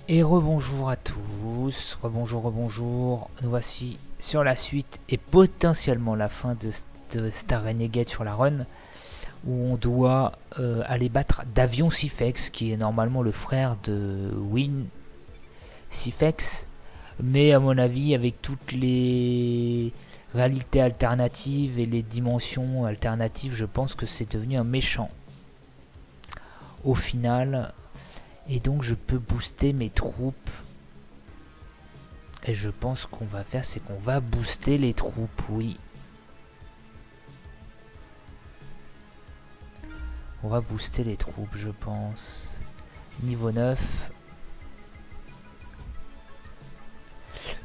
Et rebonjour à tous, rebonjour, nous voici sur la suite et potentiellement la fin de Star Renegade sur la run, où on doit aller battre Davion Sifex, qui est normalement le frère de Win Sifex, mais à mon avis avec toutes les réalités alternatives et les dimensions alternatives, je pense que c'est devenu un méchant au final. Et donc je peux booster mes troupes. Et je pense qu'on va faire, c'est qu'on va booster les troupes, oui. On va booster les troupes, je pense. Niveau 9.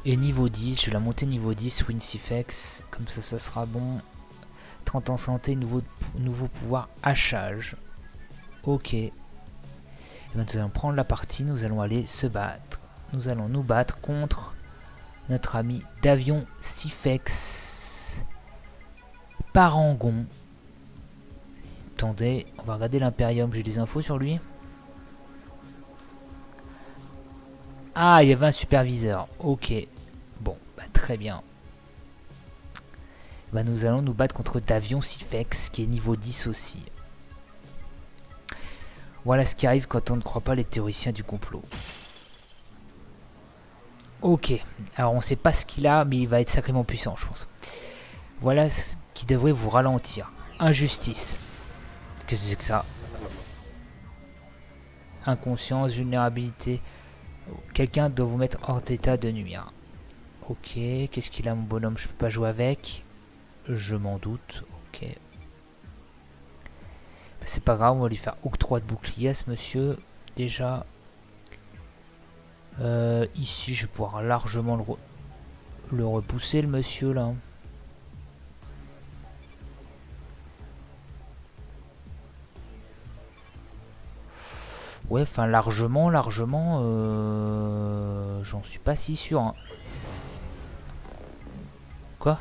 Et niveau 10, je vais la monter niveau 10, Winsifex. Comme ça sera bon. 30 en santé, nouveau pouvoir, hachage. Ok. Et bien, nous allons prendre la partie, nous allons aller se battre. Nous allons nous battre contre notre ami Davion Sifex Parangon. Attendez, on va regarder l'Imperium, j'ai des infos sur lui. Ah, il y avait un superviseur, ok. Bon, bah, très bien. Bah, nous allons nous battre contre Davion Sifex, qui est niveau 10 aussi. Voilà ce qui arrive quand on ne croit pas les théoriciens du complot. Ok, alors on sait pas ce qu'il a, mais il va être sacrément puissant, je pense. Voilà ce qui devrait vous ralentir. Injustice. Qu'est-ce que c'est que ça? Inconscience, vulnérabilité. Quelqu'un doit vous mettre hors d'état de nuire. Ok, qu'est-ce qu'il a mon bonhomme? Je peux pas jouer avec. Je m'en doute, ok. C'est pas grave, on va lui faire octroi de bouclier à ce monsieur. Déjà. Ici, je vais pouvoir largement le repousser, le monsieur, là. Ouais, enfin, largement, j'en suis pas si sûr. Hein. Quoi?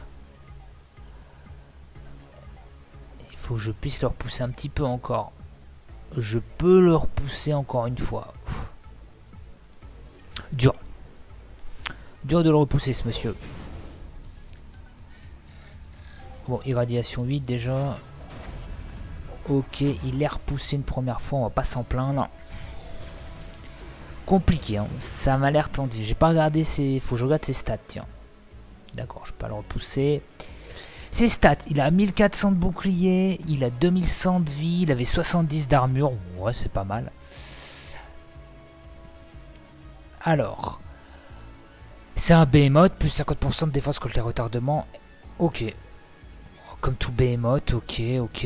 Il faut que je puisse le repousser un petit peu encore. Je peux le repousser encore une fois. Dur. Dur de le repousser, ce monsieur. Bon, irradiation 8 déjà. Ok, il est repoussé une première fois, on va pas s'en plaindre. Compliqué, hein. Ça m'a l'air tendu. J'ai pas regardé ses... Faut que je regarde ses stats, tiens. D'accord, je peux pas le repousser. Ses stats, il a 1400 de bouclier, il a 2100 de vie, il avait 70 d'armure. Ouais, c'est pas mal. Alors, c'est un Behemoth, plus 50% de défense contre les retardements. Ok. Comme tout Behemoth, ok,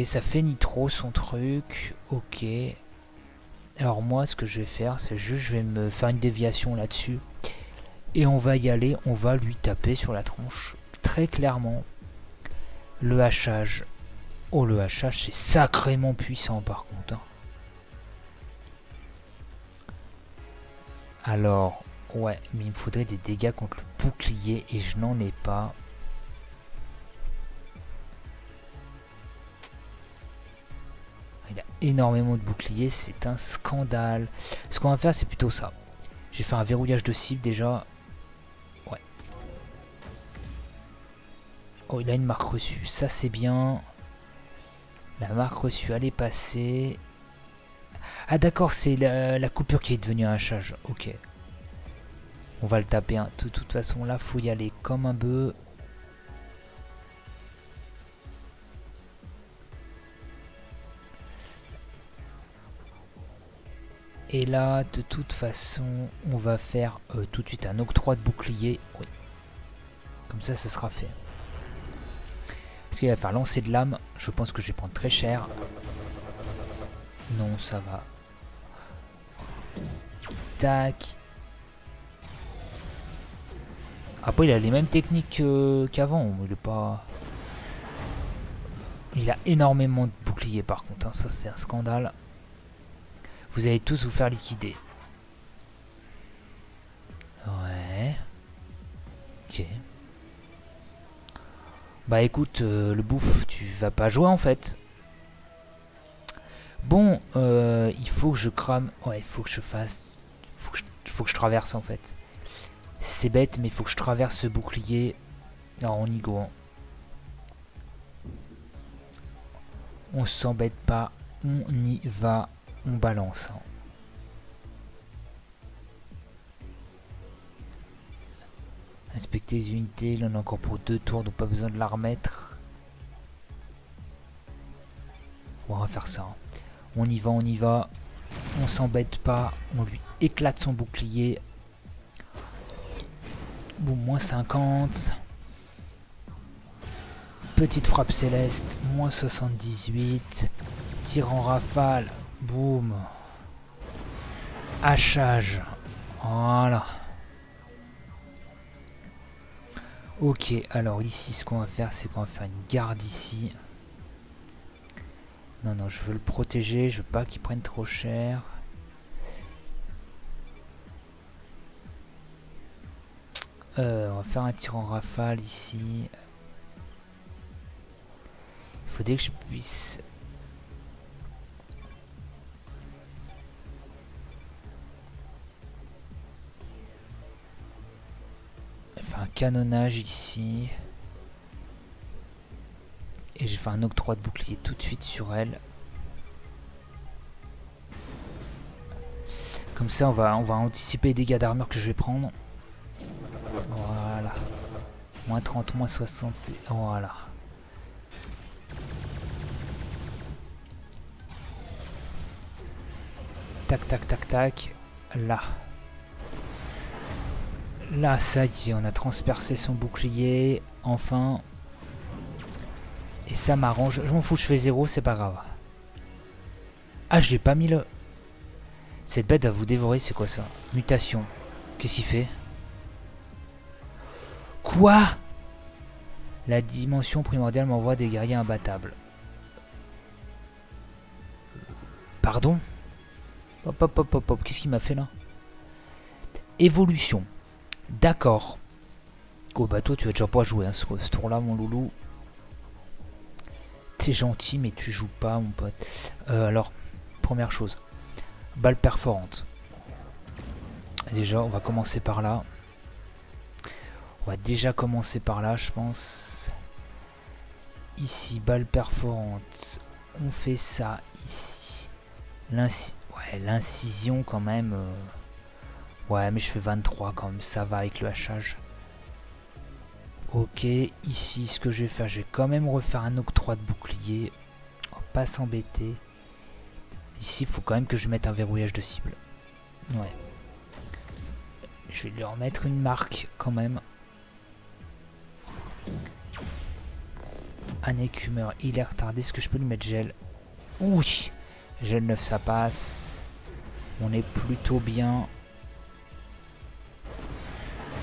ça fait nitro son truc. Ok. Alors moi, ce que je vais faire, c'est juste, je vais me faire une déviation là-dessus. Et on va y aller, on va lui taper sur la tronche. Très clairement. Le hachage. Oh, le hachage, c'est sacrément puissant par contre. Alors, ouais, mais il me faudrait des dégâts contre le bouclier et je n'en ai pas. Il a énormément de boucliers, c'est un scandale. Ce qu'on va faire, c'est plutôt ça. J'ai fait un verrouillage de cible déjà. Ouais. Oh, il a une marque reçue, ça c'est bien. La marque reçue, elle est passée. Ah d'accord, c'est la coupure qui est devenue un hachage. Ok. On va le taper. Hein. De toute façon, là, faut y aller comme un bœuf. Et là, de toute façon, on va faire tout de suite un octroi de bouclier. Oui. Comme ça, ça sera fait. Parce qu'il va faire lancer de lame. Je pense que je vais prendre très cher. Non, ça va. Tac. Après, il a les mêmes techniques qu'avant. Il est pas... Il a énormément de boucliers par contre. Hein. Ça, c'est un scandale. Vous allez tous vous faire liquider. Ouais. Ok. Bah écoute, le bouffe, tu vas pas jouer en fait. Bon, il faut que je crame... Ouais, il faut que je fasse... faut que je traverse en fait. C'est bête, mais il faut que je traverse ce bouclier. Alors on y go. Hein. On s'embête pas. On y va. On balance. Hein. Inspecter les unités. Là on a encore pour 2 tours, donc pas besoin de la remettre. On va faire ça. Hein. On y va, on y va. On s'embête pas. On lui éclate son bouclier. Bon, moins 50. Petite frappe céleste. Moins 78. Tir en rafale. Boum. Hachage. Voilà. Ok, alors ici, ce qu'on va faire, c'est qu'on va faire une garde ici. Non, non, je veux le protéger. Je veux pas qu'il prenne trop cher. On va faire un tir en rafale ici. Il faudrait que je puisse... faire un canonnage ici. Et j'ai fait un octroi de bouclier tout de suite sur elle. Comme ça, on va anticiper les dégâts d'armure que je vais prendre. Voilà. Moins 30, moins 60. Voilà. Tac, tac, tac, tac. Là. Là, ça y est, on a transpercé son bouclier. Enfin. Et ça m'arrange. Je m'en fous, je fais 0, c'est pas grave. Ah, je l'ai pas mis là. Cette bête va vous dévorer, c'est quoi ça? Mutation. Qu'est-ce qu'il fait? Quoi? La dimension primordiale m'envoie des guerriers imbattables. Pardon? Hop, hop, hop, hop, hop. Qu'est-ce qu'il m'a fait là? Évolution. D'accord. Oh bah toi tu vas déjà pas jouer hein, ce tour là mon loulou. T'es gentil mais tu joues pas mon pote. Alors, première chose. Balle perforante. Déjà on va commencer par là. On va déjà commencer par là je pense. Ici, balle perforante. On fait ça ici. L'incision quand même. Ouais mais je fais 23 quand même, ça va avec le hachage. Ok, ici ce que je vais faire, je vais quand même refaire un octroi de bouclier. On va pas s'embêter. Ici il faut quand même que je mette un verrouillage de cible. Ouais. Je vais lui remettre une marque quand même. Un écumeur, il est retardé. Est-ce que je peux lui mettre gel? Oui, gel 9 ça passe. On est plutôt bien.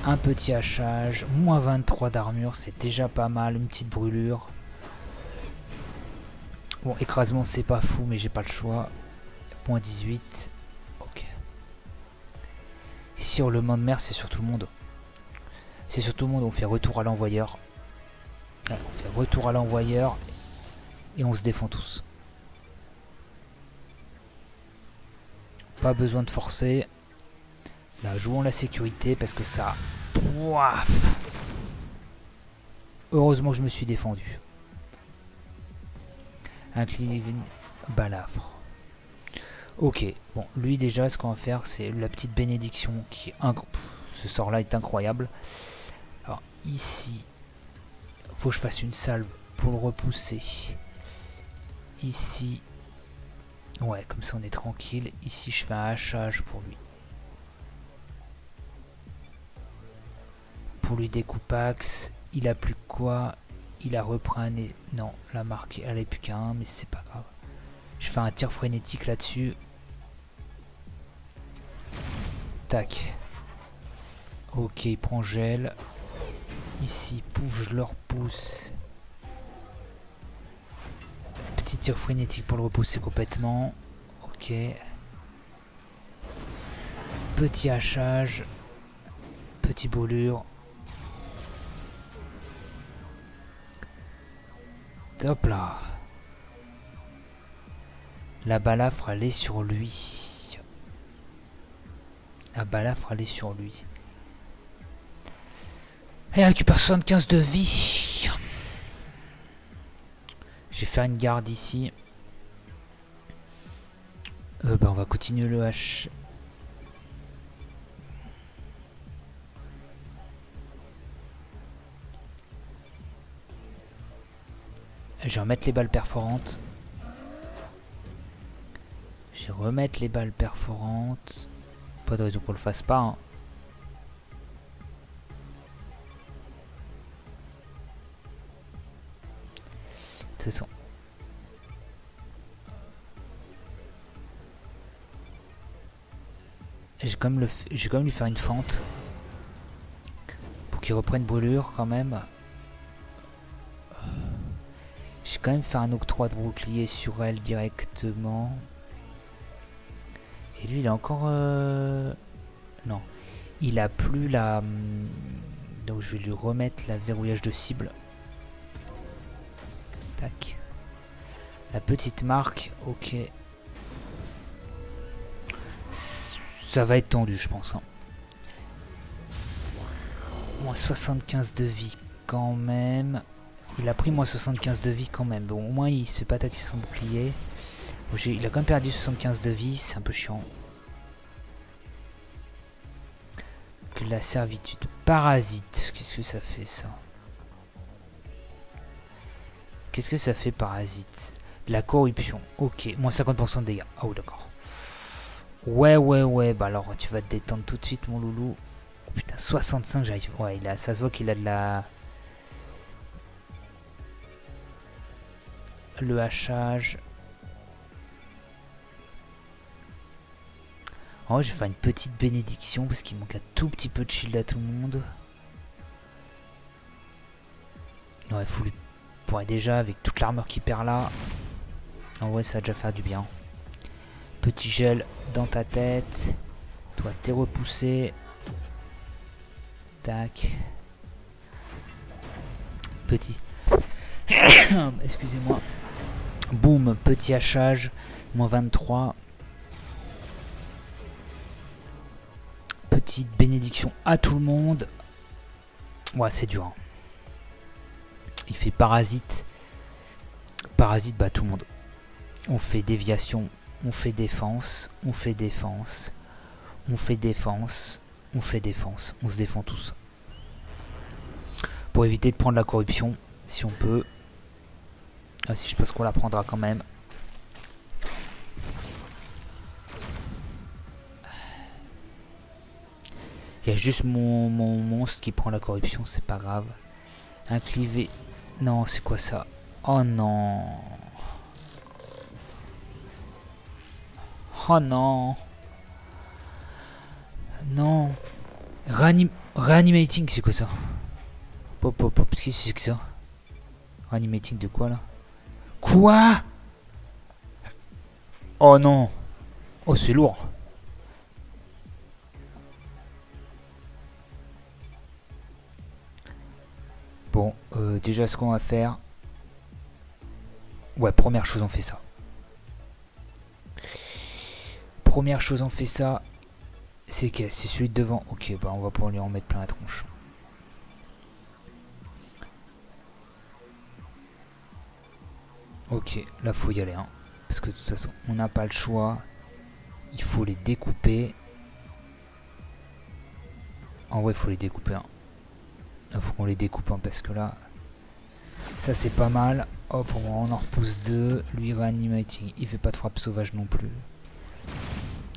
Un petit hachage, moins 23 d'armure, c'est déjà pas mal, une petite brûlure. Bon, écrasement c'est pas fou, mais j'ai pas le choix. Moins 18. Ok. Ici, hurlement de mer, c'est sur tout le monde. C'est sur tout le monde, on fait retour à l'envoyeur. On fait retour à l'envoyeur. Et on se défend tous. Pas besoin de forcer. Là, jouons la sécurité parce que ça... Ouaf. Heureusement que je me suis défendu. Incliné, balafre. Ok, bon, lui déjà, ce qu'on va faire, c'est la petite bénédiction qui est ce sort-là est incroyable. Alors, ici, faut que je fasse une salve pour le repousser. Ici, ouais, comme ça on est tranquille. Ici, je fais un hachage pour lui. Pour lui découpax, il a plus que quoi? Il a repris un... Non, la marque, elle est plus qu'un, mais c'est pas grave. Je fais un tir frénétique là-dessus. Tac. Ok, il prend gel. Ici, pouf, je le repousse. Petit tir frénétique pour le repousser complètement. Ok. Petit hachage. Petit brûlure. Hop là. La balafre, elle est sur lui. Ah bah là, faut aller sur lui. Et il récupère 75 de vie. Je vais faire une garde ici. Bah on va continuer le H. Je vais remettre les balles perforantes. Je vais remettre les balles perforantes. Pas de raison qu'on le fasse pas. Hein. De toute façon. Je vais quand même lui faire une fente. Pour qu'il reprenne brûlure quand même. Je vais quand même faire un octroi de bouclier sur elle directement. Et lui il a encore... Non. Il a plus la... Donc je vais lui remettre la verrouillage de cible. Tac. La petite marque, ok. Ça va être tendu, je pense. Hein. Moins 75 de vie quand même. Il a pris moins 75 de vie quand même. Bon, au moins il se fait pas attaquer son bouclier. Bon, il a quand même perdu 75 de vie, c'est un peu chiant. Que la servitude. Parasite, qu'est-ce que ça fait ça? Qu'est-ce que ça fait parasite? La corruption, ok. Moins 50% de dégâts. Ah oh d'accord. Ouais, bah alors tu vas te détendre tout de suite mon loulou. Oh, putain, 65 j'arrive. Ouais, ça se voit qu'il a de la... Le hachage. Oh, je vais faire une petite bénédiction parce qu'il manque un tout petit peu de shield à tout le monde. Ouais, faut lui... Pourrait déjà, avec toute l'armure qu'il perd là. En vrai, ça va déjà faire du bien. Petit gel dans ta tête. Toi, t'es repoussé. Tac. Petit. Excusez-moi. Boum, petit hachage. Moins 23. Petite bénédiction à tout le monde. Ouais, c'est dur. Hein. Il fait parasite. Parasite, bah tout le monde. On fait déviation. On fait défense. On fait défense. On fait défense. On fait défense. On se défend tous. Pour éviter de prendre la corruption. Si on peut. Ah, si je pense qu'on la prendra quand même. Il y a juste mon monstre qui prend la corruption, c'est pas grave. Inclivé. Non, c'est quoi ça? Oh non. Oh non. Non. Reanimating, c'est quoi ça? Pop, pop, pop, qu'est-ce que c'est que ça? Reanimating de quoi là? Quoi? Oh non. Oh, c'est lourd. Bon, déjà ce qu'on va faire... Ouais, première chose on fait ça. Première chose on fait ça. C'est que c'est celui de devant. Ok, bah on va pouvoir lui en mettre plein la tronche. Ok, là faut y aller. Hein. Parce que de toute façon, on n'a pas le choix. Il faut les découper. En vrai, il faut les découper. Hein. Il faut qu'on les découpe hein, parce que là... Ça c'est pas mal. Hop, on en repousse deux. Lui, reanimating. Il fait pas de frappe sauvage non plus.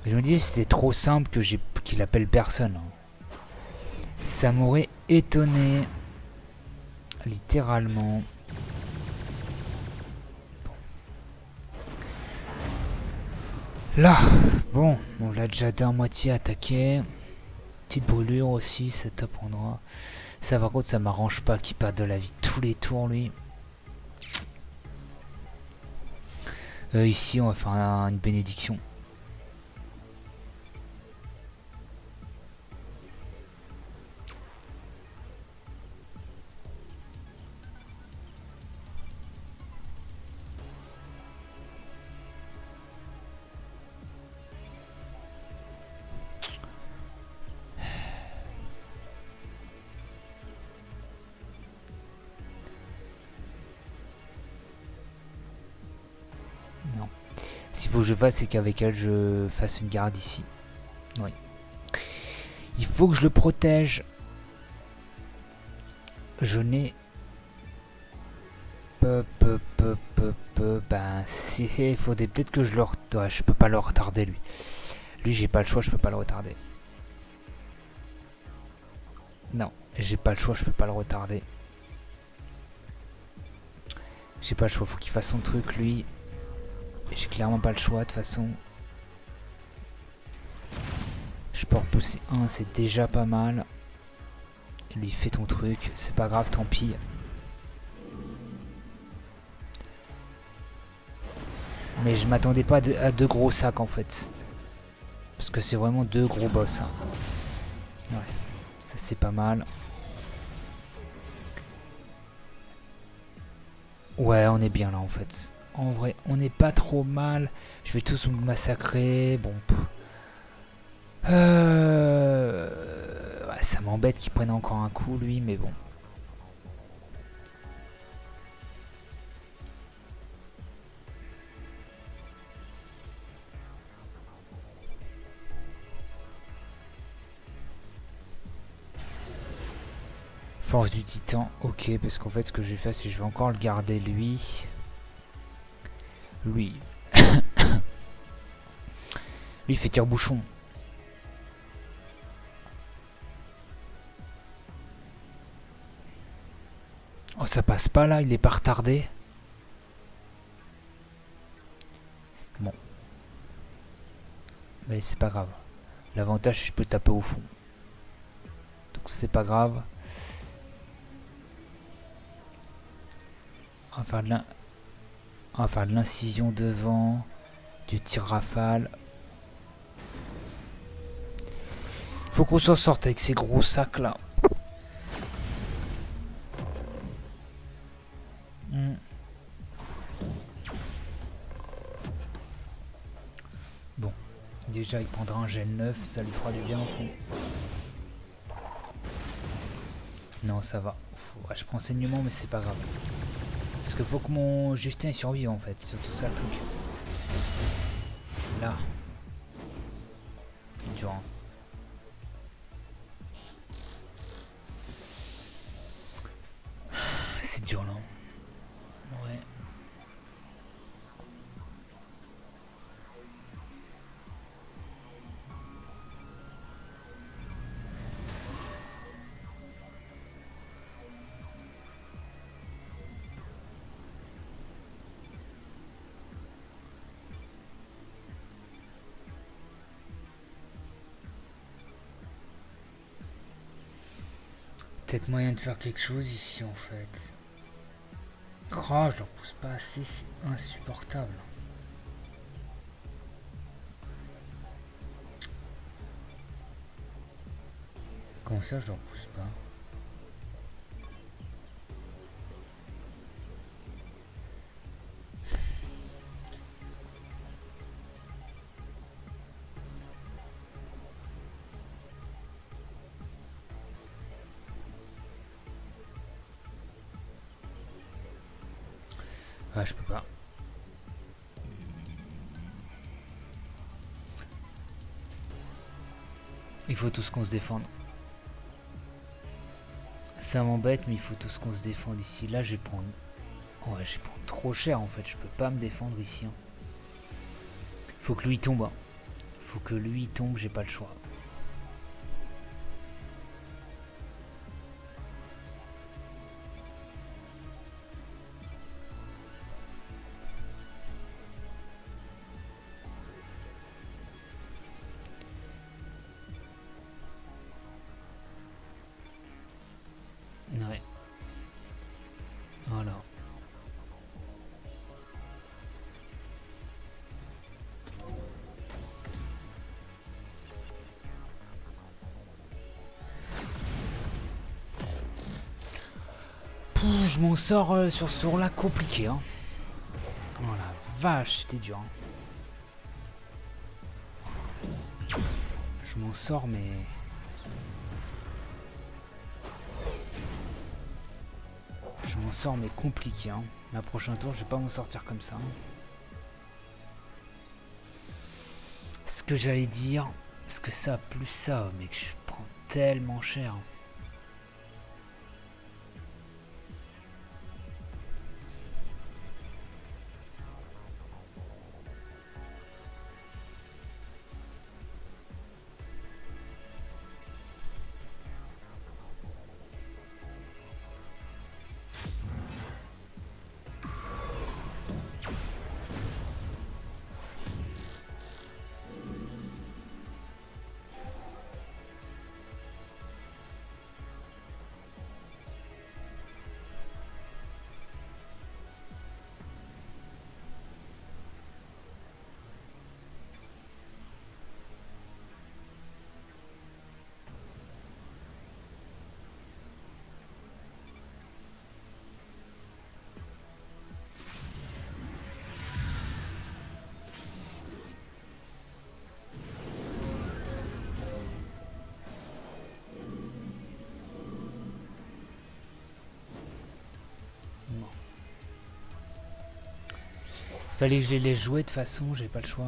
Je me dis c'était trop simple que qu'il appelle personne. Hein. Ça m'aurait étonné. Littéralement. Là, bon, on l'a déjà à moitié attaqué. Petite brûlure aussi, ça t'apprendra. Ça par contre ça m'arrange pas qu'il perde de la vie tous les tours lui. Ici on va faire une bénédiction. faut que je fasse, c'est qu'avec elle, je fasse une garde ici. Oui. Il faut que je le protège. Je n'ai... Ben, si... Il faudrait peut-être que je le... Ouais, je peux pas le retarder, lui. Lui, j'ai pas le choix, je peux pas le retarder. Non, j'ai pas le choix, je peux pas le retarder. J'ai pas le choix, faut qu'il fasse son truc, lui. J'ai clairement pas le choix, de toute façon. Je peux repousser un, c'est déjà pas mal. Lui, fais ton truc, c'est pas grave, tant pis. Mais je m'attendais pas à deux gros sacs, en fait. Parce que c'est vraiment deux gros boss. Hein. Ouais, ça c'est pas mal. Ouais, on est bien là, en fait. En vrai, on n'est pas trop mal. Je vais tous me massacrer. Bon. Ouais, ça m'embête qu'il prenne encore un coup, lui, mais bon. Force du titan, ok, parce qu'en fait, ce que je vais faire, c'est que je vais encore le garder, lui. Lui. Lui, il fait tire-bouchon. Oh, ça passe pas là, il est pas retardé. Bon. Mais c'est pas grave. L'avantage, c'est que je peux taper au fond. Donc c'est pas grave. On va faire de l'incision devant. Du tir rafale. Faut qu'on s'en sorte avec ces gros sacs là. Bon. Déjà il prendra un gel 9, ça lui fera du bien au fond. Non ça va. Ouais, je prends saignement mais c'est pas grave. Parce qu'il faut que mon Justin survive en fait, surtout ça le truc. Là. Dur hein. C'est dur là. Ouais. Peut-être moyen de faire quelque chose ici en fait. Oh, je leur pousse pas assez, c'est insupportable. Comment ça, je leur pousse pas? Ah, je peux pas. Il faut tous qu'on se défende. Ça m'embête, mais il faut tous qu'on se défende ici. Là, je vais prendre... Ouais, je vais prendre trop cher, en fait. Je peux pas me défendre ici. Hein. Faut que lui tombe. Hein. Faut que lui tombe, j'ai pas le choix. Ouais. Voilà. Je m'en sors sur ce tour là compliqué hein. Oh la vache, c'était dur hein. Je m'en sors mais... Je m'en sors mais compliqué hein. La prochaine tour je vais pas m'en sortir comme ça hein. ce que j'allais dire. Parce que ça, plus ça, mec, je prends tellement cher. Fallait que je les laisse jouer de toute façon, j'avais pas le choix.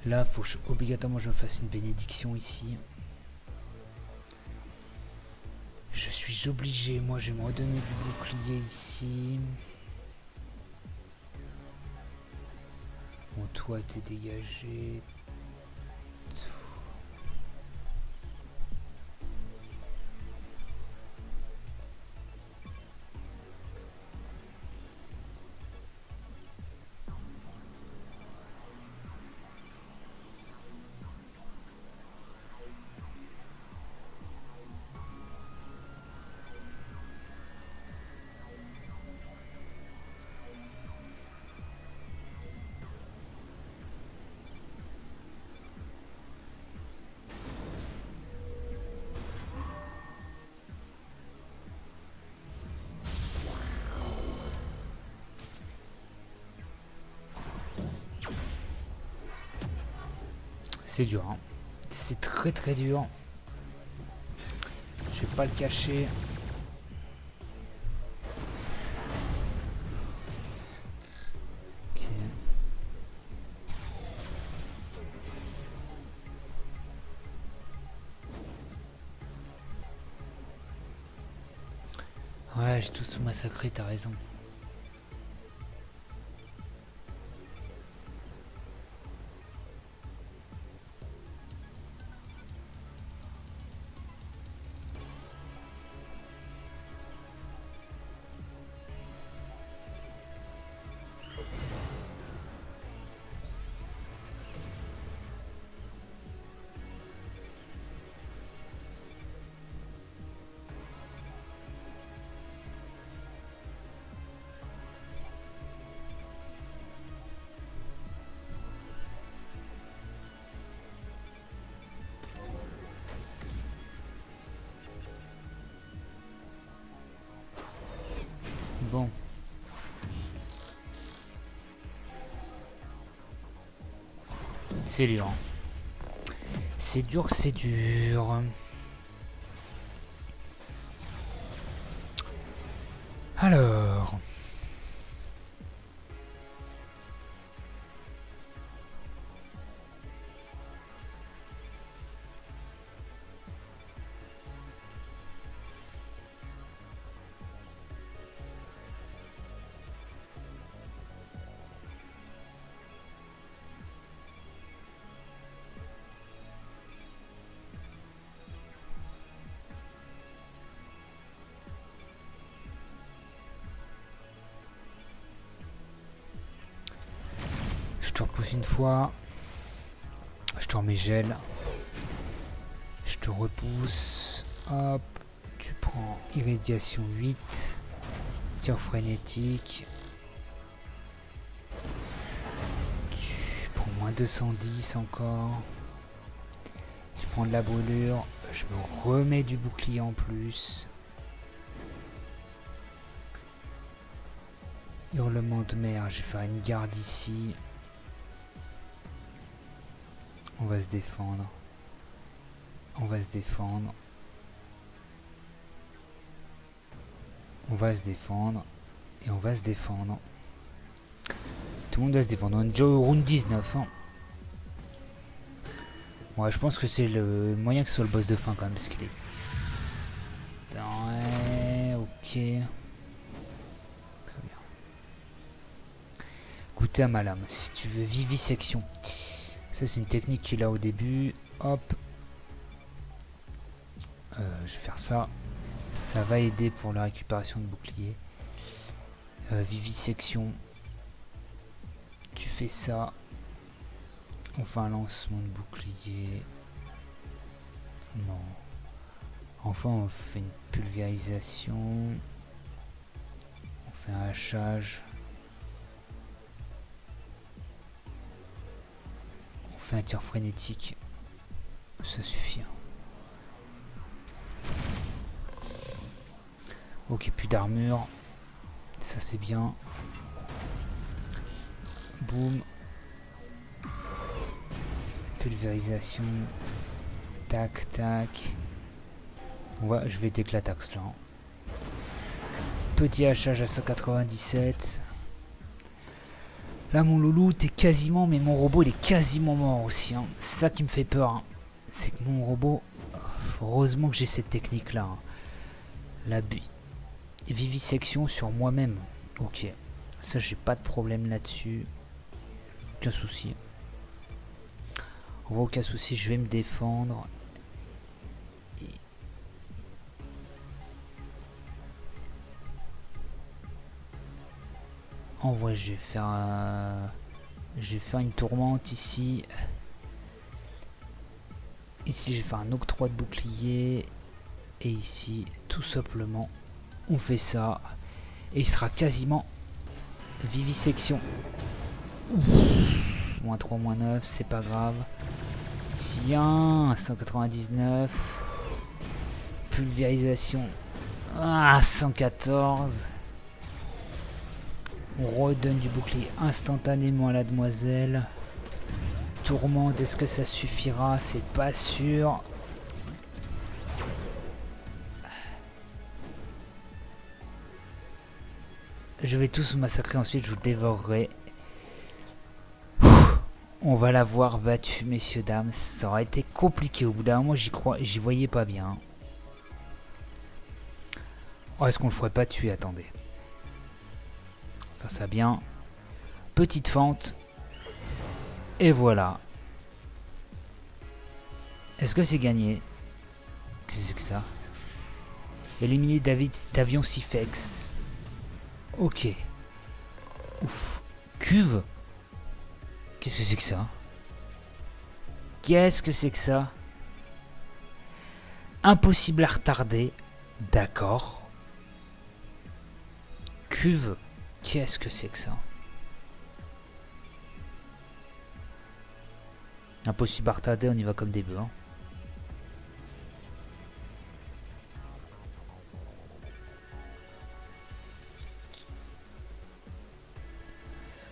Là, faut que obligatoirement je me fasse une bénédiction ici. Je suis obligé, moi je vais me redonner du bouclier ici. Bon, toi t'es dégagé. C'est dur, hein. C'est très très dur. Je vais pas le cacher. Ok. Ouais, j'ai tout sous massacré, t'as raison. Bon. C'est dur. C'est dur, c'est dur. Alors. Je te repousse une fois. Je te remets gel. Je te repousse. Hop. Tu prends irradiation 8. Tir frénétique. Tu prends moins 210 encore. Tu prends de la brûlure. Je me remets du bouclier en plus. Hurlement de mer. Je vais faire une garde ici. On va se défendre. On va se défendre. On va se défendre. Et on va se défendre. Tout le monde va se défendre. On est déjà au round 19. Hein. Ouais, je pense que c'est le moyen que ce soit le boss de fin quand même, parce qu'il est... Ouais, ok. Très bien. Goûter à ma lame. Si tu veux, vivisection. Ça, c'est une technique qu'il a au début. Hop. Je vais faire ça. Ça va aider pour la récupération de bouclier. Vivisection. Tu fais ça. On fait un lancement de bouclier. Non. Enfin, on fait une pulvérisation. On fait un hachage. On fait un tir frénétique. Ça suffit. Ok, plus d'armure. Ça c'est bien. Boum. Pulvérisation. Tac, tac. Ouais, je vais t'éclatax là. Petit hachage à 197. Là, mon loulou, t'es quasiment... Mais mon robot, il est quasiment mort aussi. Hein. C'est ça qui me fait peur. Hein. C'est que mon robot... Heureusement que j'ai cette technique-là. Hein. La vivisection sur moi-même. Ok. Ça, j'ai pas de problème là-dessus. Aucun souci. Aucun souci, je vais me défendre. En vrai, je vais faire une tourmente ici. Ici, je vais faire un octroi de bouclier. Et ici, tout simplement, on fait ça. Et il sera quasiment vivisection. Moins 3, moins 9, c'est pas grave. Tiens, 199. Pulvérisation. Ah, 114. On redonne du bouclier instantanément à la demoiselle. Tourmente, est-ce que ça suffira? C'est pas sûr. Je vais tous massacrer, ensuite je vous dévorerai. On va l'avoir battu, messieurs, dames. Ça aurait été compliqué au bout d'un moment, j'y voyais pas bien. Oh, est-ce qu'on le ferait pas tuer? Attendez. Faire ça bien. Petite fente. Et voilà. Est-ce que c'est gagné? Qu'est-ce que c'est que ça? Éliminer d'avion Sifex. Ok. Ouf. Cuve. Qu'est-ce que c'est que ça? Qu'est-ce que c'est que ça? Impossible à retarder. D'accord. Cuve. Qu'est-ce que c'est que ça? Impossible à retarder, on y va comme des bœufs. Hein.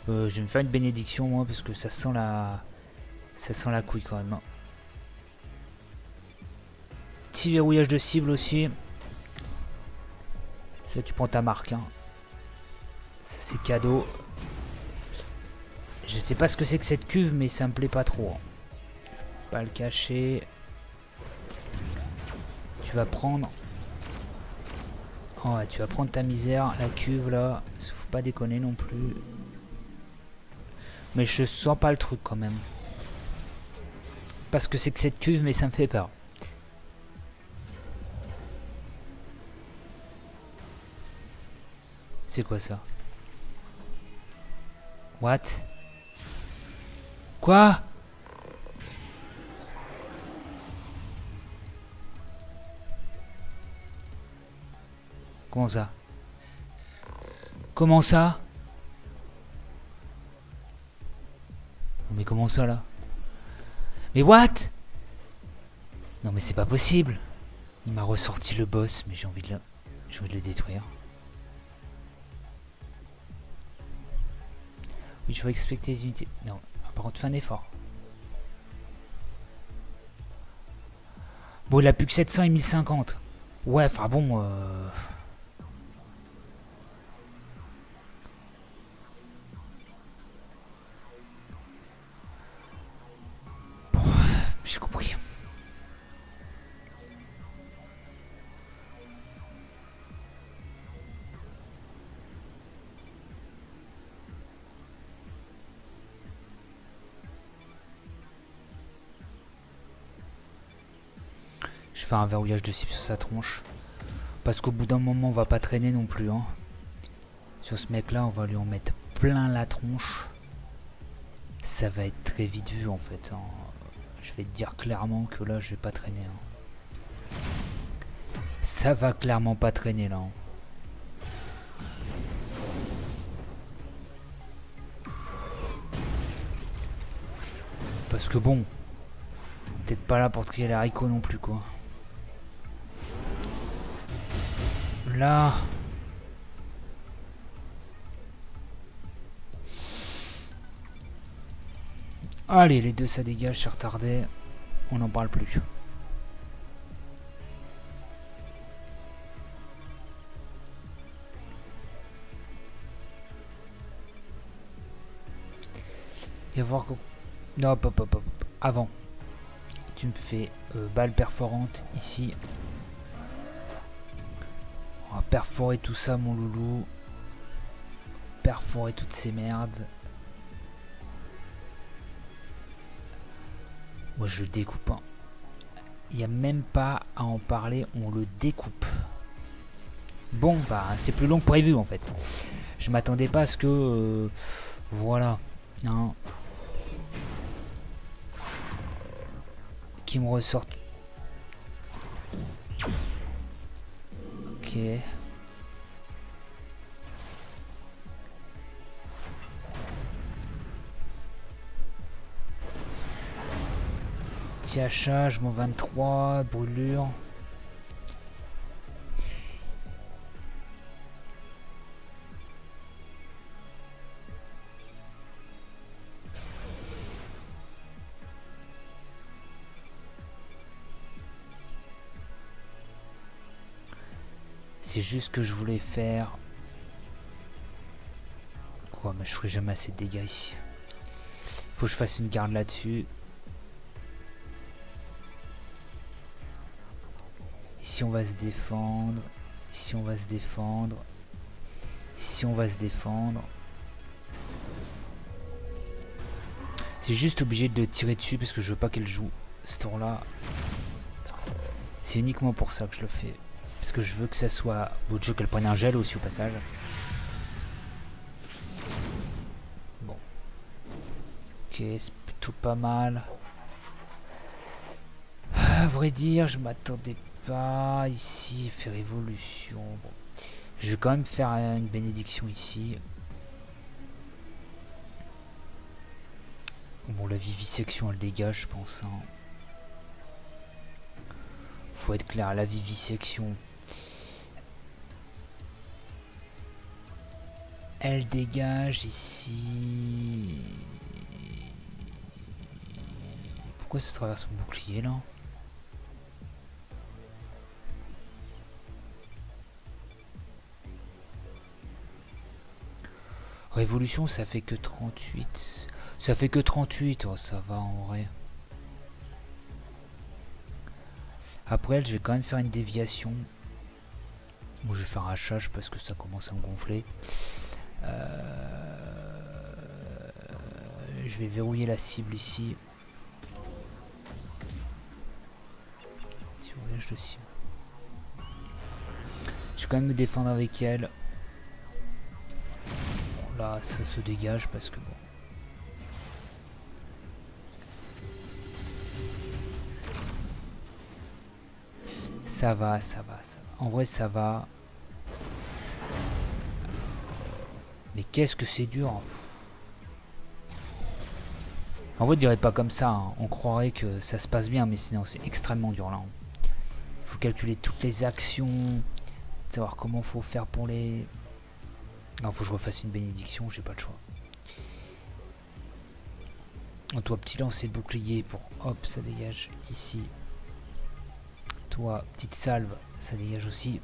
Je vais me faire une bénédiction moi parce que ça sent la couille quand même. Hein. Petit verrouillage de cible aussi. Ça, tu prends ta marque. Hein. Ça c'est cadeau. Je sais pas ce que c'est que cette cuve mais ça me plaît pas trop. Hein. Pas le cacher. Tu vas prendre. Oh ouais, tu vas prendre ta misère, la cuve là. Faut pas déconner non plus. Mais je sens pas le truc quand même. Parce que c'est que cette cuve, mais ça me fait peur. C'est quoi ça? What? Quoi? Comment ça? Comment ça? Mais comment ça là? Mais what? Non mais c'est pas possible. Il m'a ressorti le boss, mais j'ai envie de le détruire. Oui, je vais expecter les unités. Non, par contre, fais un effort. Bon, il a plus que 700 et 1050. Ouais, enfin bon. j'ai compris. Je fais un verrouillage de cible sur sa tronche. Parce qu'au bout d'un moment, on va pas traîner non plus. Hein. Sur ce mec-là, on va lui en mettre plein la tronche. Ça va être très vite vu en fait. Hein. Je vais te dire clairement que là, je vais pas traîner. Hein. Ça va clairement pas traîner là. Hein. Parce que bon, peut-être pas là pour trier les haricots non plus quoi. Là. Allez, les deux ça dégage, c'est retardé. On n'en parle plus. Et voir que... Non, hop. Avant. Tu me fais balle perforante ici. On va perforer tout ça, mon loulou. Perforer toutes ces merdes. Moi, je le découpe. Hein. Il n'y a même pas à en parler, on le découpe. Bon, bah, c'est plus long que prévu, en fait. Je m'attendais pas à ce que... voilà. Hein. Qui me ressorte. Ok. Tiachage, mon 23, brûlure. C'est juste que je voulais faire... Quoi, mais je ferai jamais assez de dégâts ici. Faut que je fasse une garde là-dessus. Ici on va se défendre. Ici on va se défendre. Ici on va se défendre. C'est juste obligé de tirer dessus parce que je veux pas qu'elle joue ce tour là. C'est uniquement pour ça que je le fais. Parce que je veux que ça soit... Beau de jeu qu'elle prenne un gel aussi au passage. Bon. Ok, c'est plutôt pas mal. À vrai dire, je m'attendais pas ici. Faire évolution. Bon. Je vais quand même faire une bénédiction ici. Bon, la vivisection elle dégage, je pense. Hein. Faut être clair, la vivisection. Elle dégage ici. Pourquoi ça traverse mon bouclier là? Révolution, ça fait que 38. Ça fait que 38, oh, ça va en vrai. Après elle, je vais quand même faire une déviation. Bon, je vais faire un hachage parce que ça commence à me gonfler. Je vais verrouiller la cible ici. Verrouillage de cible. Je vais quand même me défendre avec elle. Bon, là, ça se dégage parce que bon. Ça va. En vrai, ça va. Mais qu'est-ce que c'est dur. En vrai, je dirais pas comme ça. Hein. On croirait que ça se passe bien, mais sinon, c'est extrêmement dur là. Il faut calculer toutes les actions. Savoir comment faut faire pour les... Non, faut que je refasse une bénédiction, j'ai pas le choix. Toi, petit lancer de bouclier pour... Hop, ça dégage ici. Toi, petite salve, ça dégage aussi.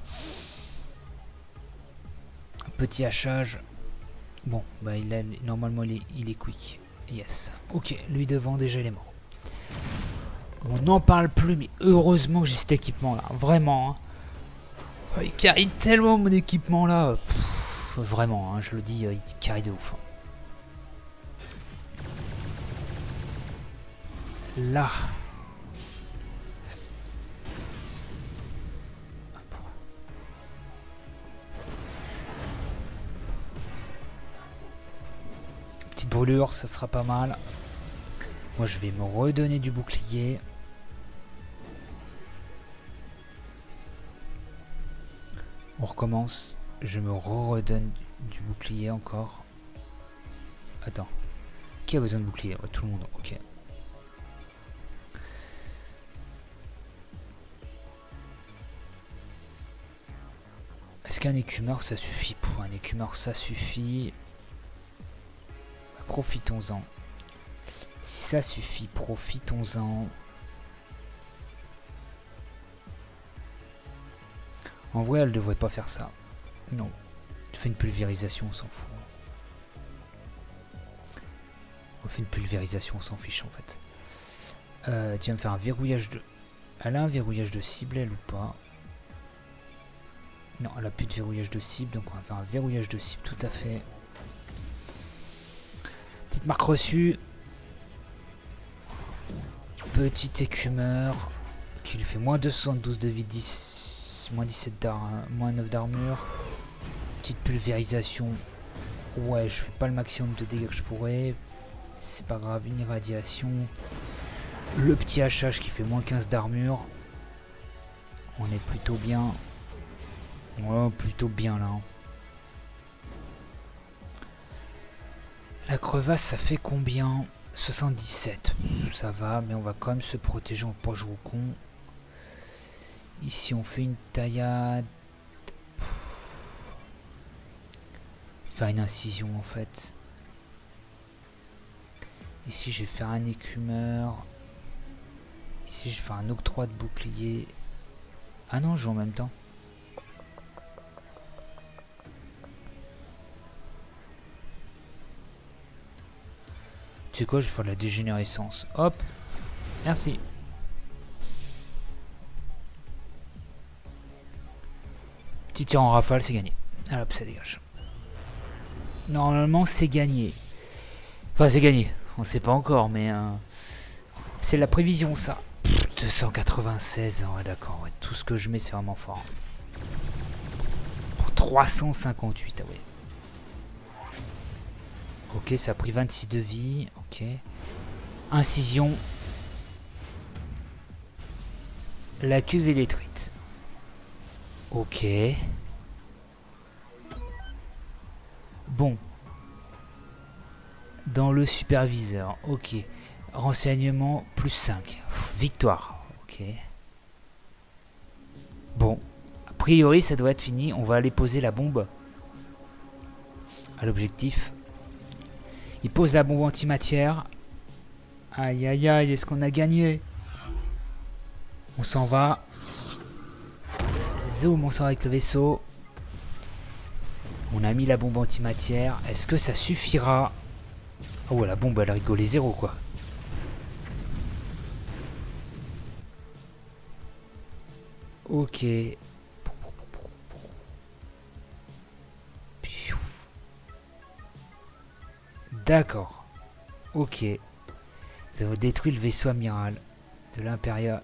Petit hachage. Bon, bah il a, normalement il est quick. Yes. Ok, lui devant déjà il est mort. On n'en parle plus, mais heureusement que j'ai cet équipement là, vraiment. Hein. Oh, il carry tellement mon équipement là. Pff, vraiment, hein, je le dis, il carry de ouf. Là. Petite brûlure, ça sera pas mal. Moi je vais me redonner du bouclier. On recommence. Je me redonne du bouclier encore. Attends. Qui a besoin de bouclier? Oh, tout le monde. Ok. Est-ce qu'un écumeur ça suffit? Pour un écumeur ça suffit. Profitons-en. Si ça suffit, profitons-en. En vrai, elle devrait pas faire ça. Non. Tu fais une pulvérisation, on s'en fout. On fait une pulvérisation, on s'en fiche en fait. Tu vas me faire un verrouillage de... Elle a un verrouillage de cible, elle ou pas? Non, elle a plus de verrouillage de cible, donc on va faire un verrouillage de cible, tout à fait. Petite marque reçue. Petit écumeur qui lui fait moins 272 de vie, 10, moins 17 moins 9 d'armure. Petite pulvérisation. Ouais, je fais pas le maximum de dégâts que je pourrais. C'est pas grave, une irradiation. Le petit hachage qui fait moins 15 d'armure. On est plutôt bien. Ouais, plutôt bien là. La crevasse, ça fait combien? 77. Ça va, mais on va quand même se protéger, on va pas jouer au con. Ici, on fait une taillade. Faire une incision en fait. Ici, je vais faire un écumeur. Ici, je vais faire un octroi de bouclier. Ah non, je joue en même temps. Tu sais quoi, je vais faire de la dégénérescence. Hop. Merci. Petit tir en rafale, c'est gagné. Ah hop, ça dégage. Normalement, c'est gagné. Enfin, c'est gagné. On sait pas encore, mais... c'est la prévision, ça. 296, ouais, d'accord. Ouais, tout ce que je mets, c'est vraiment fort. Pour 358, ah ouais. Ok, ça a pris 26 de vie. Ok. Incision. La cuve est détruite. Ok. Bon. Dans le superviseur. Ok. Renseignement plus 5. Victoire. Ok. Bon. A priori, ça doit être fini. On va aller poser la bombe à l'objectif. Il pose la bombe antimatière. Aïe aïe aïe, est-ce qu'on a gagné? On s'en va. Zoom, on sort avec le vaisseau. On a mis la bombe antimatière. Est-ce que ça suffira? Oh, la bombe, elle a rigolé zéro, quoi. Ok. D'accord. Ok. Ça va détruire le vaisseau amiral de l'Imperium.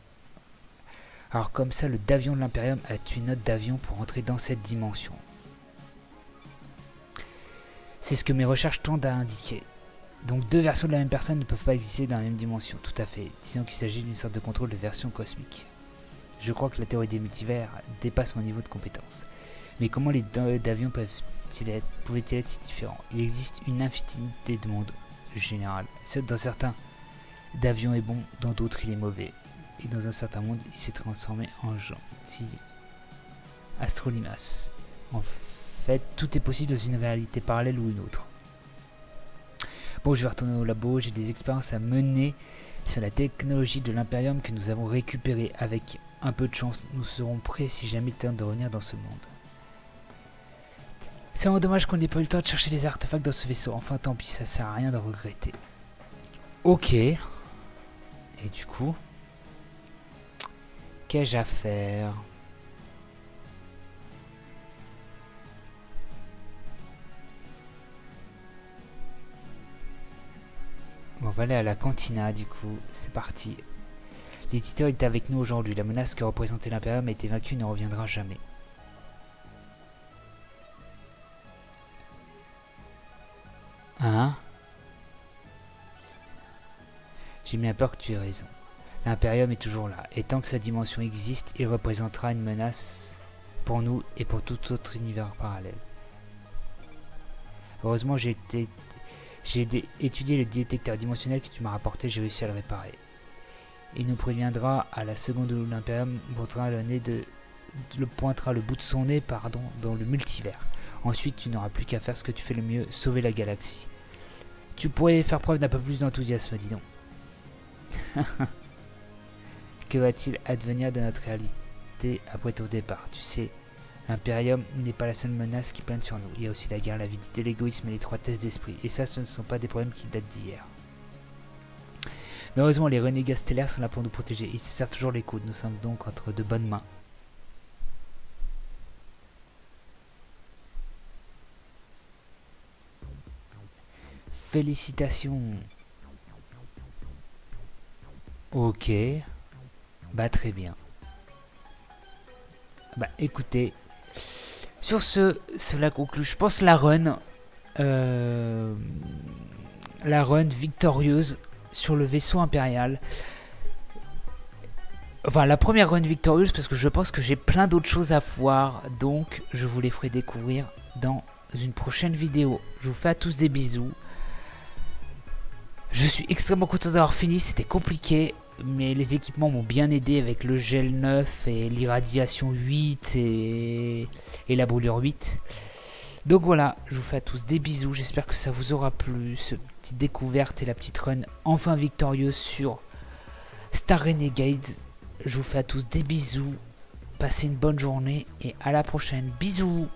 Alors comme ça, le Davion de l'Imperium a tué une note d'avion pour entrer dans cette dimension. C'est ce que mes recherches tendent à indiquer. Donc deux versions de la même personne ne peuvent pas exister dans la même dimension. Tout à fait. Disons qu'il s'agit d'une sorte de contrôle de version cosmique. Je crois que la théorie des multivers dépasse mon niveau de compétence. Mais comment les Davions pouvaient-ils être si différents? Il existe une infinité de mondes général. Dans certains, Davion est bon, dans d'autres il est mauvais. Et dans un certain monde, il s'est transformé en gentil Astrolimas. En fait, tout est possible dans une réalité parallèle ou une autre. Bon, je vais retourner au labo, j'ai des expériences à mener sur la technologie de l'Imperium que nous avons récupérée. Avec un peu de chance, nous serons prêts si jamais il tente de revenir dans ce monde. C'est vraiment dommage qu'on n'ait pas eu le temps de chercher les artefacts dans ce vaisseau. Enfin, tant pis, ça sert à rien de regretter. Ok. Et du coup... qu'ai-je à faire? Bon, on va aller à la cantina du coup, c'est parti. L'éditeur est avec nous aujourd'hui. La menace que représentait l'Imperium a été vaincue et ne reviendra jamais. Hein? J'ai bien peur que tu aies raison. L'Imperium est toujours là, et tant que sa dimension existe, il représentera une menace pour nous et pour tout autre univers parallèle. Heureusement, j'ai étudié le détecteur dimensionnel que tu m'as rapporté, j'ai réussi à le réparer. Il nous préviendra à la seconde où l'Imperium pointera le bout de son nez dans le multivers. Ensuite, tu n'auras plus qu'à faire ce que tu fais le mieux, sauver la galaxie. Tu pourrais faire preuve d'un peu plus d'enthousiasme, dis donc. Que va-t-il advenir de notre réalité après ton départ? Tu sais, l'Imperium n'est pas la seule menace qui plane sur nous. Il y a aussi la guerre, l'avidité, l'égoïsme et l'étroitesse d'esprit. Et ça, ce ne sont pas des problèmes qui datent d'hier. Mais heureusement, les renégats stellaires sont là pour nous protéger. Ils se serrent toujours les coudes. Nous sommes donc entre de bonnes mains. Félicitations. Ok. Bah très bien. Bah écoutez. Sur ce, cela conclut, je pense, la run. La run victorieuse sur le vaisseau impérial. Enfin, la première run victorieuse, parce que je pense que j'ai plein d'autres choses à voir. Donc, je vous les ferai découvrir dans une prochaine vidéo. Je vous fais à tous des bisous. Je suis extrêmement content d'avoir fini. C'était compliqué, mais les équipements m'ont bien aidé avec le gel 9 et l'irradiation 8 et la brûlure 8. Donc voilà, je vous fais à tous des bisous. J'espère que ça vous aura plu, cette petite découverte et la petite run enfin victorieuse sur Star Renegades. Je vous fais à tous des bisous. Passez une bonne journée et à la prochaine. Bisous.